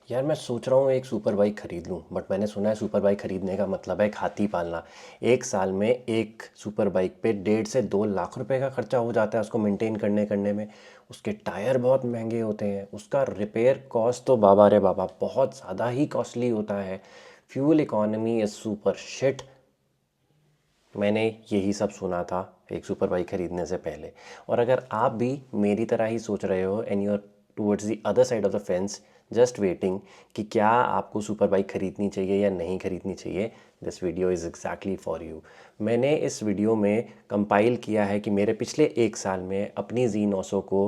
यार मैं सोच रहा हूँ एक सुपर बाइक ख़रीद लूँ, बट मैंने सुना है सुपर बाइक ख़रीदने का मतलब है एक हाथी पालना। एक साल में एक सुपर बाइक पे 1.5 से 2 लाख रुपए का खर्चा हो जाता है उसको मेंटेन करने में। उसके टायर बहुत महंगे होते हैं, उसका रिपेयर कॉस्ट तो बाबा रे बाबा बहुत ज़्यादा ही कॉस्टली होता है। Fuel economy is super shit. मैंने यही सब सुना था एक सुपर बाइक ख़रीदने से पहले। और अगर आप भी मेरी तरह ही सोच रहे हो and you are towards the other side of the fence just waiting कि क्या आपको सुपर बाइक ख़रीदनी चाहिए या नहीं ख़रीदनी चाहिए, this video is exactly for you. मैंने इस वीडियो में कंपाइल किया है कि मेरे पिछले एक साल में अपनी Z900 को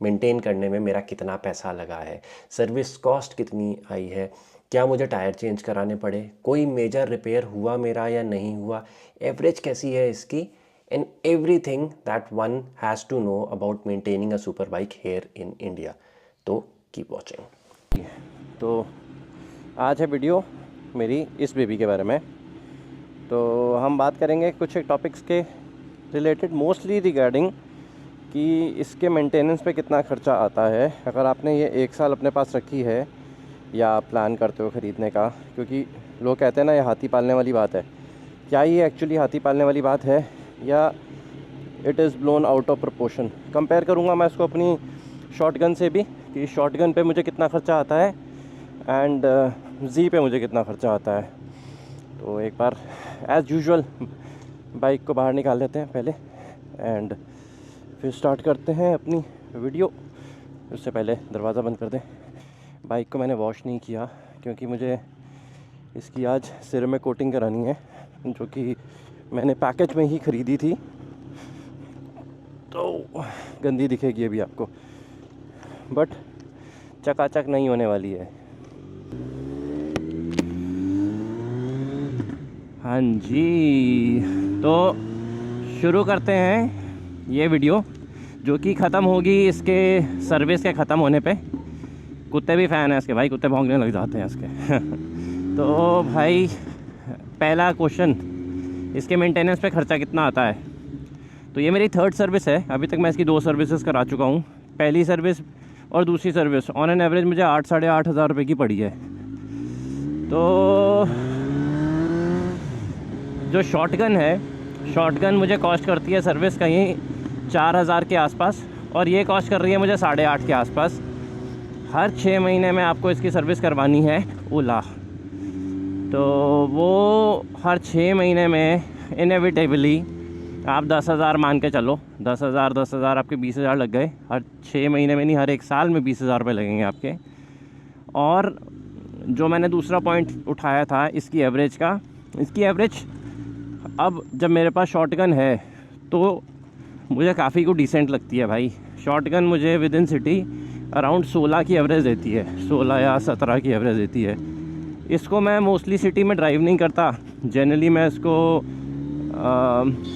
मेंटेन करने में मेरा कितना पैसा लगा है, सर्विस कॉस्ट कितनी आई है, क्या मुझे टायर चेंज कराने पड़े, कोई मेजर रिपेयर हुआ मेरा या नहीं हुआ, एवरेज कैसी है इसकी, and everything that one has to know about maintaining a super bike here in India. तो कीप वॉचिंग। तो आज है वीडियो मेरी इस बेबी के बारे में। तो हम बात करेंगे कुछ एक टॉपिक्स के रिलेटेड, मोस्टली रिगार्डिंग कि इसके मेंटेनेंस पे कितना ख़र्चा आता है अगर आपने ये एक साल अपने पास रखी है या प्लान करते हो ख़रीदने का। क्योंकि लोग कहते हैं ना, ये हाथी पालने वाली बात है। क्या ये एक्चुअली हाथी पालने वाली बात है या it is blown out of proportion? Compare करूँगा मैं इसको अपनी शॉटगन से भी कि शॉटगन पे मुझे कितना ख़र्चा आता है एंड जी पे मुझे कितना ख़र्चा आता है। तो एक बार एज़ यूजुअल बाइक को बाहर निकाल लेते हैं पहले एंड फिर स्टार्ट करते हैं अपनी वीडियो। उससे पहले दरवाज़ा बंद कर दें। बाइक को मैंने वॉश नहीं किया क्योंकि मुझे इसकी आज सिर में कोटिंग करानी है, जो कि मैंने पैकेज में ही ख़रीदी थी। तो गंदी दिखेगी अभी आपको, बट चकाचक नहीं होने वाली है। हाँ जी, तो शुरू करते हैं ये वीडियो, जो कि ख़त्म होगी इसके सर्विस के ख़त्म होने पे। कुत्ते भी फ़ैन हैं इसके भाई, कुत्ते भौंकने लग जाते हैं इसके तो भाई पहला क्वेश्चन, इसके मेंटेनेंस पे ख़र्चा कितना आता है। तो ये मेरी थर्ड सर्विस है, अभी तक मैं इसकी 2 सर्विसेज करा चुका हूँ। पहली सर्विस और दूसरी सर्विस ऑन एन एवरेज मुझे 8-8.5 हज़ार रुपये की पड़ी है। तो जो शॉटगन है, शॉटगन मुझे कॉस्ट करती है सर्विस कहीं 4,000 के आसपास, और ये कॉस्ट कर रही है मुझे 8.5 के आसपास। हर 6 महीने में आपको इसकी सर्विस करवानी है ओला। तो वो हर 6 महीने में इनएविटेबली आप 10,000 मान के चलो, 10,000 आपके 20,000 लग गए। हर 6 महीने में नहीं, हर एक साल में 20,000 रुपये लगेंगे आपके। और जो मैंने दूसरा पॉइंट उठाया था इसकी एवरेज का, इसकी एवरेज अब जब मेरे पास शॉटगन है तो मुझे काफ़ी को डिसेंट लगती है भाई। शॉटगन मुझे विद इन सिटी अराउंड 16 की एवरेज देती है, 16 या 17 की एवरेज देती है। इसको मैं मोस्टली सिटी में ड्राइव नहीं करता, जनरली मैं इसको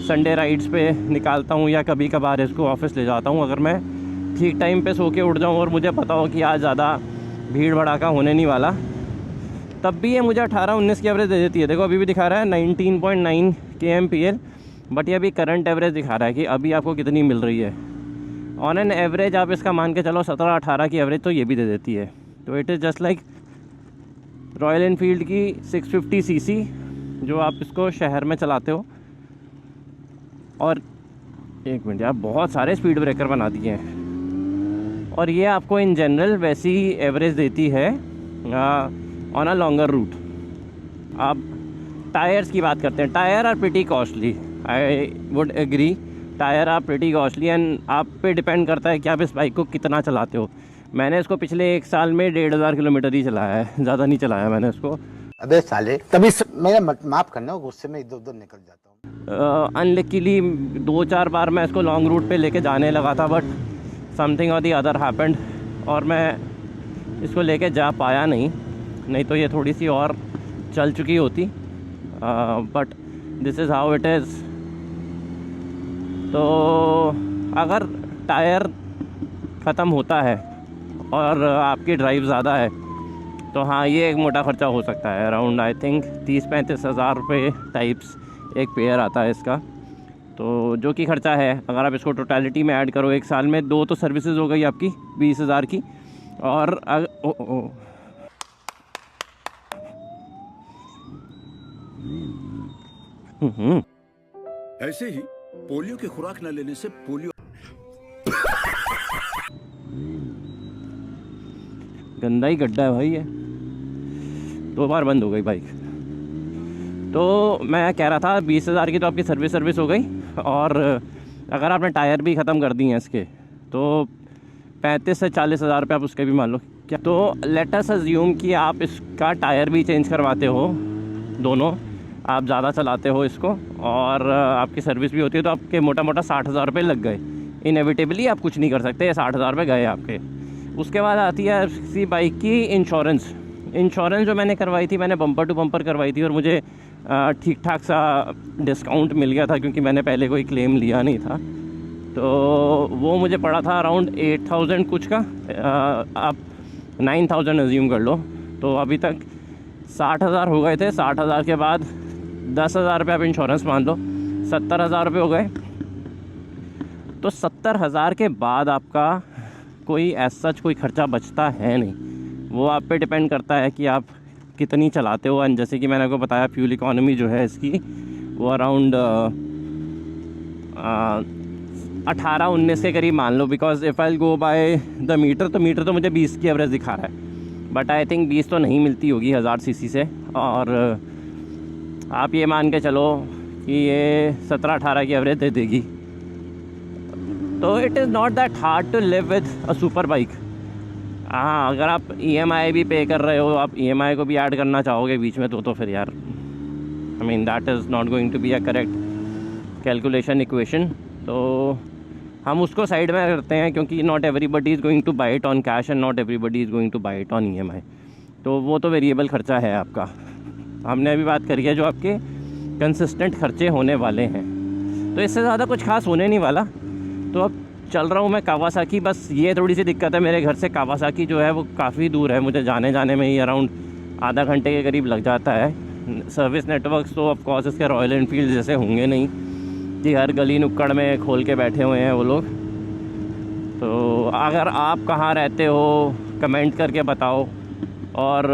संडे राइड्स पे निकालता हूँ या कभी कभार इसको ऑफिस ले जाता हूँ। अगर मैं ठीक टाइम पे सो के उठ जाऊँ और मुझे पता हो कि आज ज़्यादा भीड़ भड़ाका होने नहीं वाला, तब भी ये मुझे 18-19 की एवरेज दे देती है। देखो अभी भी दिखा रहा है 19.9 kmpl, बट ये अभी करंट एवरेज दिखा रहा है कि अभी आपको कितनी मिल रही है। ऑन एन एवरेज आप इसका मान के चलो 17-18 की एवरेज तो ये भी दे देती है। तो it is just like royal Enfield की 650 सीसी जो आप इसको शहर में चलाते हो। और एक मिनट यार, बहुत सारे स्पीड ब्रेकर बना दिए हैं। और ये आपको इन जनरल वैसी एवरेज देती है ऑन अ लॉन्गर रूट। अब टायर्स की बात करते हैं। Tyre are pretty costly, I would agree, tyre are pretty costly and आप पे डिपेंड करता है कि आप इस बाइक को कितना चलाते हो। मैंने इसको पिछले एक साल में 1,500 किलोमीटर ही चलाया है, ज़्यादा नहीं चलाया मैंने इसको। अबे साले, तभी मेरा माफ करना, गुस्से में इधर उधर निकल जाता हूँ। अनलकीली 2-4 बार मैं इसको लॉन्ग रूट पे लेके जाने लगा था, बट समथिंग और दी अदर हैपेंड और मैं इसको लेके जा पाया नहीं तो ये थोड़ी सी और चल चुकी होती। But this is how it is. तो अगर टायर ख़त्म होता है और आपकी ड्राइव ज़्यादा है तो हाँ, ये एक मोटा ख़र्चा हो सकता है। अराउंड आई थिंक 30-35 हज़ार रुपये टाइप्स एक पेयर आता है इसका। तो जो कि ख़र्चा है, अगर आप इसको टोटलिटी में ऐड करो एक साल में, 2 तो सर्विसेज हो गई आपकी 20,000 की। और ऐसे ही पोलियो की खुराक न लेने से पोलियो गंदा ही गड्ढा है भाई ये। 2 बार बंद हो गई बाइक। तो मैं कह रहा था 20,000 की तो आपकी सर्विस हो गई, और अगर आपने टायर भी ख़त्म कर दिए हैं इसके, तो 35 से 40,000 रुपये आप उसके भी मान लो क्या। तो लेट अस अज्यूम कि आप इसका टायर भी चेंज करवाते हो, दोनों आप ज़्यादा चलाते हो इसको, और आपकी सर्विस भी होती है, तो आपके मोटा मोटा 60,000 रुपये लग गए। इनेविटेबली आप कुछ नहीं कर सकते, 60,000 रुपये गए आपके। उसके बाद आती है किसी बाइक की इंश्योरेंस। जो मैंने करवाई थी, मैंने बम्पर टू बम्पर करवाई थी, और मुझे ठीक ठाक सा डिस्काउंट मिल गया था, क्योंकि मैंने पहले कोई क्लेम लिया नहीं था। तो वो मुझे पड़ा था अराउंड 8,000 कुछ का, आप 9,000 अज्यूम कर लो। तो अभी तक 60,000 हो गए थे। 60,000 के बाद 10,000 रुपये आप इंश्योरेंस मान लो, 70,000 रुपये हो गए। तो 70,000 के बाद आपका कोई ऐसा कोई ख़र्चा बचता है नहीं। वो आप पे डिपेंड करता है कि आप कितनी चलाते हो। एंड जैसे कि मैंने आपको बताया, फ्यूल इकोनॉमी जो है इसकी वो अराउंड 18-19 के करीब मान लो, because if I go by the metre, तो मीटर तो मुझे 20 की एवरेज दिखा रहा है, बट आई थिंक 20 तो नहीं मिलती होगी 1000 सीसी से। और आप ये मान के चलो कि ये 17-18 की एवरेज दे देगी। तो it is not that hard to live with a super bike. हाँ, अगर आप EMI भी पे कर रहे हो, आप EMI को भी ऐड करना चाहोगे बीच में, तो फिर यार I mean that is not going to be a correct calculation equation. तो हम उसको साइड में करते हैं, क्योंकि not everybody is going to buy it on cash and not everybody is going to buy it on EMI। तो वो तो वेरिएबल ख़र्चा है आपका। हमने अभी बात करी है जो आपके कंसिस्टेंट खर्चे होने वाले हैं, तो इससे ज़्यादा कुछ खास होने नहीं वाला। तो अब चल रहा हूँ मैं कावासाकी। बस ये थोड़ी सी दिक्कत है, मेरे घर से कावासाकी जो है वो काफ़ी दूर है, मुझे जाने में ही अराउंड आधा घंटे के करीब लग जाता है। सर्विस नेटवर्क्स तो ऑफ कोर्स इसके रॉयल एनफील्ड जैसे होंगे नहीं कि हर गली नुक्कड़ में खोल के बैठे हुए हैं वो लोग। तो अगर आप कहाँ रहते हो कमेंट करके बताओ, और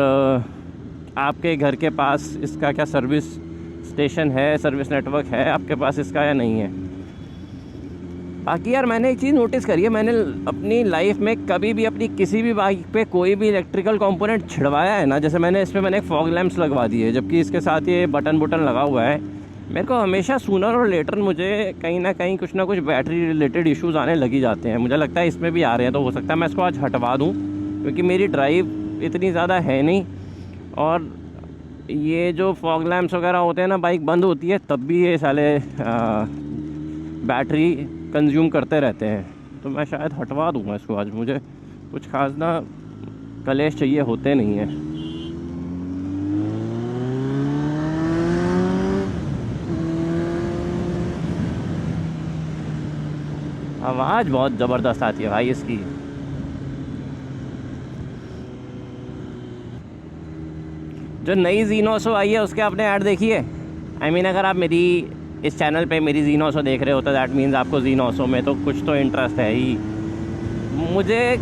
आपके घर के पास इसका क्या सर्विस स्टेशन है, सर्विस नेटवर्क है आपके पास इसका या नहीं है। बाकी यार मैंने एक चीज़ नोटिस करी है, मैंने अपनी लाइफ में कभी भी अपनी किसी भी बाइक पे कोई भी इलेक्ट्रिकल कंपोनेंट छिड़वाया है ना, जैसे मैंने इस पर मैंने एक फॉग लैंप्स लगवा दिए, जबकि इसके साथ ये बटन लगा हुआ है, मेरे को हमेशा सूनर और लेटर मुझे कहीं ना कहीं कुछ ना कुछ बैटरी रिलेटेड इश्यूज़ आने लगी जाते हैं। मुझे लगता है इसमें भी आ रहे हैं, तो हो सकता है मैं इसको आज हटवा दूँ, क्योंकि मेरी ड्राइव इतनी ज़्यादा है नहीं। और ये जो फॉग लैंप्स वगैरह होते हैं ना, बाइक बंद होती है तब भी ये साले बैटरी कंज्यूम करते रहते हैं। तो मैं शायद हटवा दूँगा इसको आज, मुझे कुछ खास ना कलेश चाहिए होते नहीं हैं। आवाज़ बहुत ज़बरदस्त आती है भाई इसकी। जो नई ज़ीनोसो आई है उसके आपने ऐड देखी है? आई मीन अगर आप मेरी इस चैनल पे मेरी ज़ीनोसो देख रहे हो तो दैट मीन्स आपको ज़ीनोसो में तो कुछ तो इंटरेस्ट है ही। मुझे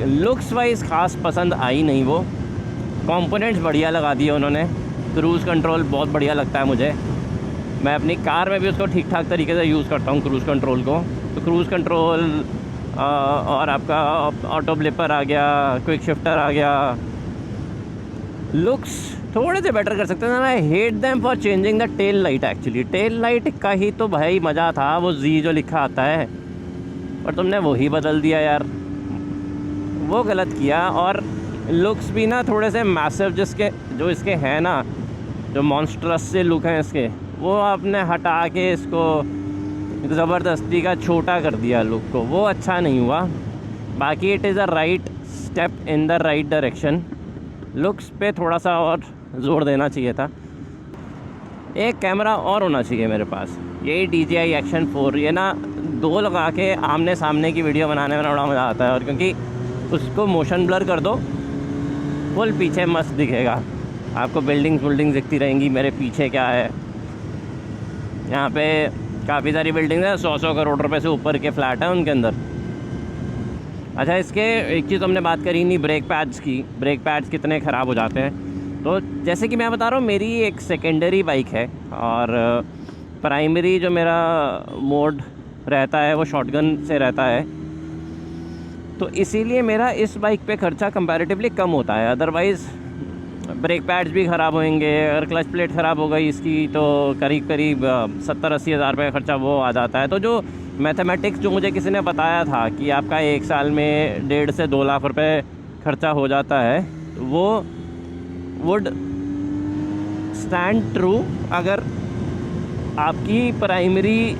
लुक्स वाइज ख़ास पसंद आई नहीं वो। कंपोनेंट्स बढ़िया लगा दिए उन्होंने, क्रूज़ कंट्रोल बहुत बढ़िया लगता है मुझे। मैं अपनी कार में भी उसको ठीक ठाक तरीके से यूज़ करता हूँ क्रूज़ कंट्रोल को। तो क्रूज़ कंट्रोल और आपका ऑटो ब्लिपर आ गया, क्विक शिफ्टर आ गया, लुक्स थोड़े से बेटर कर सकते हैं। I hate them for changing the tail light. Actually tail light का ही तो भाई मज़ा था, वो जी जो लिखा आता है, और तुमने वही बदल दिया यार, वो गलत किया। और लुक्स भी ना थोड़े से मैसिव जिसके जो इसके हैं ना, जो मॉन्स्ट्रस से लुक हैं इसके, वो आपने हटा के इसको ज़बरदस्ती का छोटा कर दिया लुक को, वो अच्छा नहीं हुआ। बाकी it is a right step in the right direction. Looks पे थोड़ा सा और ज़ोर देना चाहिए था। एक कैमरा और होना चाहिए मेरे पास, यही DJI Action 4। ये ना दो लगा के आमने सामने की वीडियो बनाने में बड़ा मज़ा आता है, और क्योंकि उसको मोशन ब्लर कर दो फुल पीछे मस्त दिखेगा आपको, बिल्डिंग्स दिखती रहेंगी मेरे पीछे क्या है। यहाँ पे काफ़ी सारी बिल्डिंग्स हैं, 100 करोड़ रुपए से ऊपर के फ्लैट हैं उनके अंदर। अच्छा, इसके एक चीज़ हमने बात करी नहीं ब्रेक पैड्स की, ब्रेक पैड्स कितने ख़राब हो जाते हैं। तो जैसे कि मैं बता रहा हूँ, मेरी एक सेकेंडरी बाइक है और प्राइमरी जो मेरा मोड रहता है वो शॉटगन से रहता है, तो इसीलिए मेरा इस बाइक पे खर्चा कंपैरेटिवली कम होता है। अदरवाइज़ ब्रेक पैड्स भी ख़राब होंगे, अगर क्लच प्लेट ख़राब हो गई इसकी तो करीब करीब 70-80 हज़ार रुपये का खर्चा वो आ जाता है। तो जो मैथमेटिक्स जो मुझे किसी ने बताया था कि आपका एक साल में 1.5 से 2 लाख रुपए खर्चा हो जाता है, वो वुड स्टैंड ट्रू अगर आपकी प्राइमरी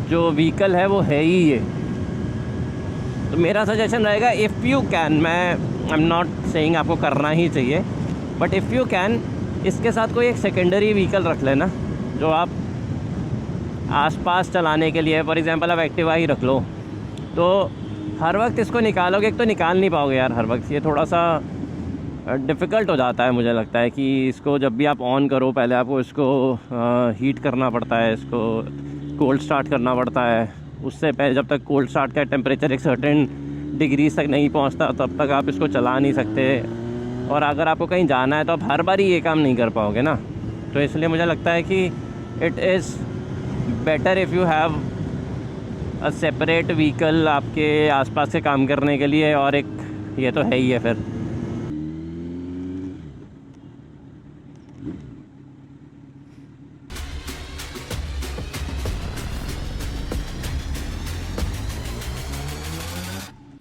जो व्हीकल है वो है ही ये। तो मेरा सजेशन रहेगा, इफ़ यू कैन, मैं आई एम नॉट सेइंग आपको करना ही चाहिए, बट इफ़ यू कैन इसके साथ कोई एक सेकेंडरी व्हीकल रख लेना जो आप आसपास चलाने के लिए, फॉर एग्जांपल आप एक्टिवा ही रख लो। तो हर वक्त इसको निकालोगे, एक तो निकाल नहीं पाओगे यार हर वक्त, ये थोड़ा सा डिफ़िकल्ट हो जाता है। मुझे लगता है कि इसको जब भी आप ऑन करो पहले आपको इसको हीट करना पड़ता है, इसको कोल्ड स्टार्ट करना पड़ता है। उससे पहले जब तक कोल्ड स्टार्ट का टेम्परेचर एक सर्टेन डिग्री तक नहीं पहुंचता तब तक आप इसको चला नहीं सकते, और अगर आपको कहीं जाना है तो आप हर बार ही ये काम नहीं कर पाओगे ना। तो इसलिए मुझे लगता है कि it is better if you have a separate vehicle आपके आसपास के काम करने के लिए, और एक ये तो है ही है फिर।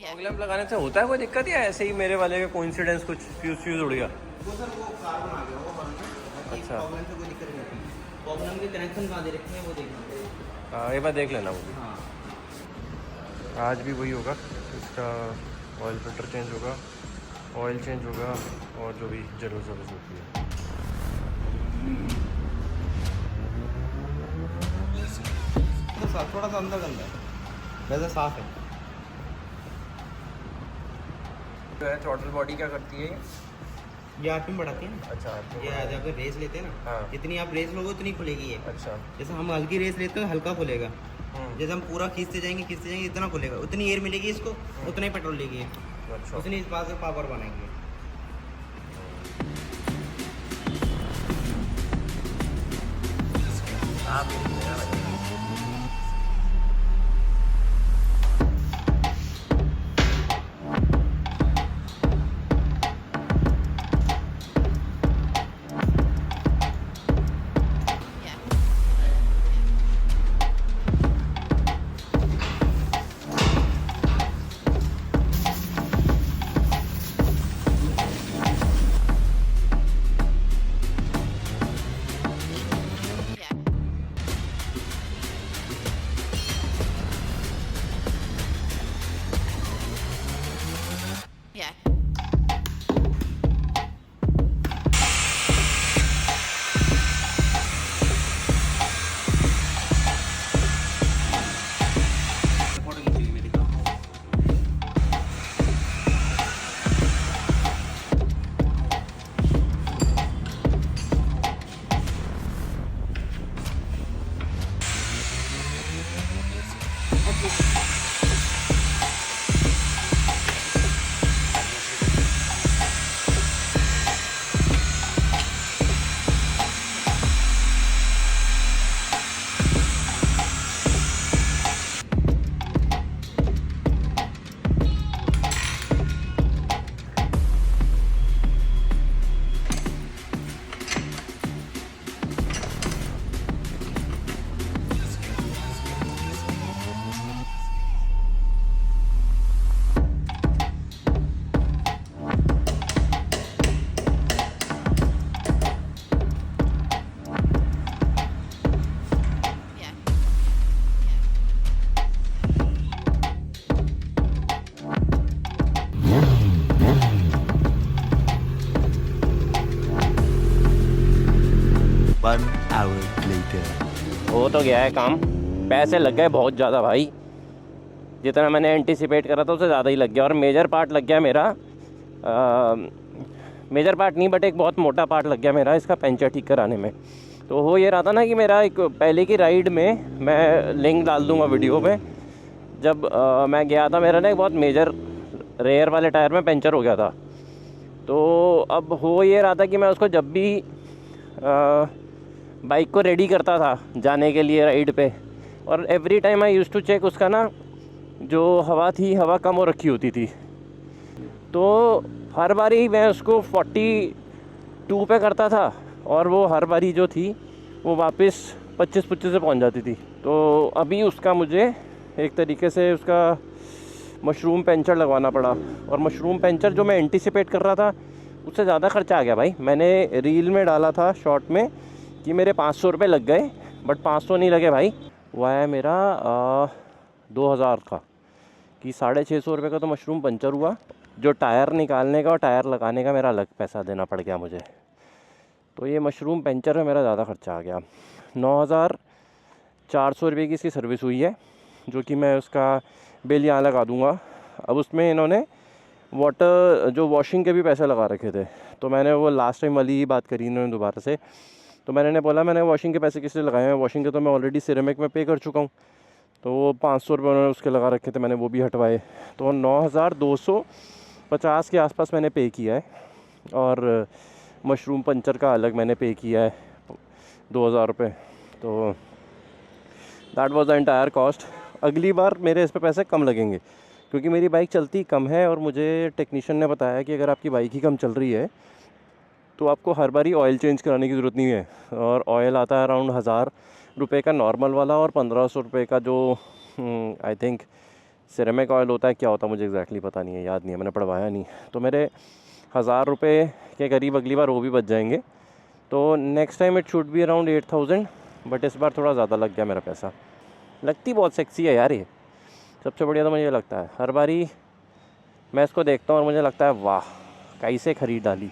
फॉग लैंप लगाने से होता है कोई दिक्कत, या ऐसे ही मेरे वाले का कोइंसिडेंस कुछ फ्यूज़ उड़ गया? वो सर वो कार्बन आ गया, वो बंद है। अच्छा। प्रॉब्लम से कोई दिक्कत नहीं होती। प्रॉब्लम के कनेक्शन कहाँ दे रखे हैं वो देखना। हाँ, एक बार देख लेना मुझे। हाँ, आज भी वही होगा, इसका ऑयल फिल्टर चेंज होगा, ऑयल चेंज होगा, और जो भी ज़रूरत होती है। तो थोड़ा सा अंदर गंदा है, वैसे साफ है। जो है थ्रॉटल बॉडी क्या करती है? ये आरपीएम बढ़ाती है ना। अच्छा, ये जब रेस लेते हैं ना, हाँ। जितनी आप रेस लोगे उतनी खुलेगी ये। अच्छा। जैसे हम हल्की रेस लेते हैं हल्का खुलेगा, जैसे हम पूरा खींचते जाएंगे इतना खुलेगा, उतनी एयर मिलेगी इसको, उतना ही पेट्रोल लेगी ये। अच्छा। उतनी इस बात से पावर बनाएंगे। Yeah. हो तो गया है काम, पैसे लग गए बहुत ज़्यादा भाई, जितना मैंने एंटीसिपेट करा था उससे ज़्यादा ही लग गया। और मेजर पार्ट लग गया मेरा, मेजर पार्ट नहीं बट एक बहुत मोटा पार्ट लग गया मेरा इसका पंचर ठीक कराने में। तो हो ये रहा था ना कि मेरा एक पहले की राइड में, मैं लिंक डाल दूँगा वीडियो में, जब मैं गया था मेरा ना एक बहुत मेजर रेयर वाले टायर में पंचर हो गया था। तो अब हो ये रहा था कि मैं उसको जब भी बाइक को रेडी करता था जाने के लिए राइड पे, और every time I use to check उसका ना जो हवा थी, हवा कम हो रखी होती थी, तो हर बारी मैं उसको 42 पे करता था और वो हर बारी जो थी वो वापस 25 से पहुंच जाती थी। तो अभी उसका मुझे एक तरीके से उसका मशरूम पंचर लगवाना पड़ा, और मशरूम पंचर जो मैं एंटिसिपेट कर रहा था उससे ज़्यादा खर्चा आ गया भाई। मैंने रील में डाला था शॉर्ट में कि मेरे 500 रुपये लग गए, बट 500 नहीं लगे भाई, वो आया मेरा 2000 का, कि 650 रुपये का तो मशरूम पंचर हुआ। जो टायर निकालने का और टायर लगाने का मेरा अलग पैसा देना पड़ गया मुझे। तो ये मशरूम पंचर में मेरा ज़्यादा खर्चा आ गया। 9400 रुपये की इसकी सर्विस हुई है, जो कि मैं उसका बिल यहाँ लगा दूँगा। अब उसमें इन्होंने वाटर जो वॉशिंग के भी पैसे लगा रखे थे, तो मैंने वो लास्ट टाइम वाली ही बात करी इन्होंने दोबारा से, तो मैंने बोला मैंने वॉशिंग के पैसे किस लिए लगाए हैं, वॉशिंग के तो मैं ऑलरेडी सिरेमिक में पे कर चुका हूँ। तो वो 500 रुपये उन्होंने उसके लगा रखे थे, मैंने वो भी हटवाए, तो 9250 के आसपास मैंने पे किया है। और मशरूम पंचर का अलग मैंने पे किया है 2000 रुपये। तो that was the entire cost. अगली बार मेरे इस पे पैसे कम लगेंगे, क्योंकि मेरी बाइक चलती कम है, और मुझे टेक्नीशियन ने बताया कि अगर आपकी बाइक ही कम चल रही है तो आपको हर बारी ऑयल चेंज कराने की ज़रूरत नहीं है। और ऑयल आता है अराउंड 1000 रुपये का नॉर्मल वाला, और 1500 रुपये का जो आई थिंक सिरेमिक ऑयल होता है। क्या होता है मुझे एग्जैक्टली पता नहीं है, याद नहीं है, मैंने पढ़वाया नहीं। तो मेरे 1000 रुपये के करीब अगली बार वो भी बच जाएंगे। तो next time it should be around 8000, but इस बार थोड़ा ज़्यादा लग गया मेरा पैसा। लगती बहुत सेक्सी है यार ये, सबसे बढ़िया तो मुझे ये लगता है। हर बारी मैं इसको देखता हूँ और मुझे लगता है वाह कैसे ख़रीद डाली।